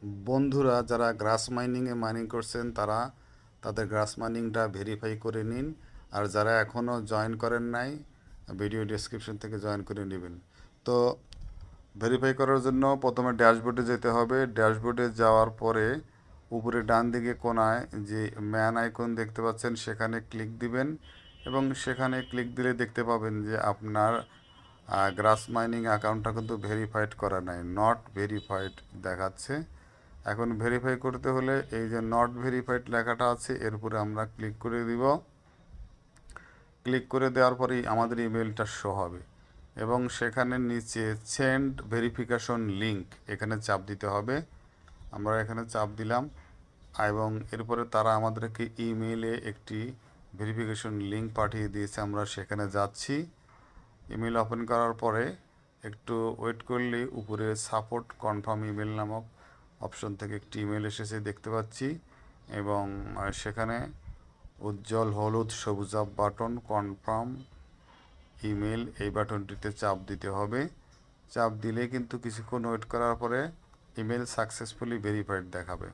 বন্ধুরা যারা গ্রাস মাইনিংয়ে মাইনিং করছেন তারা তাদের গ্রাস মাইনিংটা ভেরিফাই করে নিন। আর যারা এখনও জয়েন করেন নাই, ভিডিও ডেসক্রিপশন থেকে জয়েন করে নেবেন। তো ভেরিফাই করার জন্য প্রথমে ড্যাশবোর্ডে যেতে হবে। ড্যাশবোর্ডে যাওয়ার পরে উপরে ডান দিকে কোণায় যে ম্যান আইকন দেখতে পাচ্ছেন সেখানে ক্লিক দিবেন, এবং সেখানে ক্লিক দিলে দেখতে পাবেন যে আপনার গ্রাস মাইনিং অ্যাকাউন্টটা কিন্তু ভেরিফাইড করা নাই, নট ভেরিফাইড দেখাচ্ছে। এখন ভেরিফাই করতে হলে এই যে নট ভেরিফাইড লেখাটা আছে এর উপরে আমরা ক্লিক করে দিব। ক্লিক করে দেওয়ার পরেই আমাদের ইমেলটা শো হবে, এবং সেখানে নিচে সেন্ড ভেরিফিকেশন লিঙ্ক এখানে চাপ দিতে হবে। আমরা এখানে চাপ দিলাম, এবং এরপরে তারা আমাদেরকে ইমেইলে একটি ভেরিফিকেশন লিঙ্ক পাঠিয়ে দিয়েছে। আমরা সেখানে যাচ্ছি। ইমেল ওপেন করার পরে একটু ওয়েট করলে উপরে সাপোর্ট কনফার্ম ইমেল নামক অপশন থেকে একটি ইমেল এসেছে দেখতে পাচ্ছি, এবং সেখানে উজ্জ্বল হলুদ সবুজাব বাটন কনফার্ম ইমেল, এই বাটনটিতে চাপ দিতে হবে। চাপ দিলে কিন্তু কিছুক্ষণ ওয়েট করার পরে ইমেল সাকসেসফুলি ভেরিফাইড দেখাবে।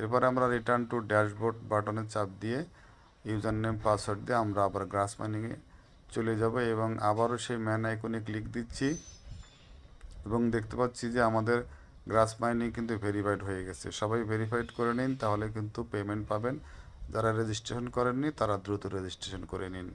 এরপরে আমরা রিটার্ন টু ড্যাশবোর্ড বাটনে চাপ দিয়ে ইউজার নেম পাসওয়ার্ড দিয়ে আমরা আবার গ্রাস মাইনিংয়ে চলে যাব, এবং আবারও সেই ম্যান আইকনে ক্লিক দিচ্ছি, এবং দেখতে পাচ্ছি যে আমাদের গ্রাস মাইনিং কিন্তু ভেরিফাইড হয়ে গেছে। সবাই ভেরিফাইড করে নিন, তাহলে কিন্তু পেমেন্ট পাবেন। যারা রেজিস্ট্রেশন করেননি তারা দ্রুত রেজিস্ট্রেশন করে নিন।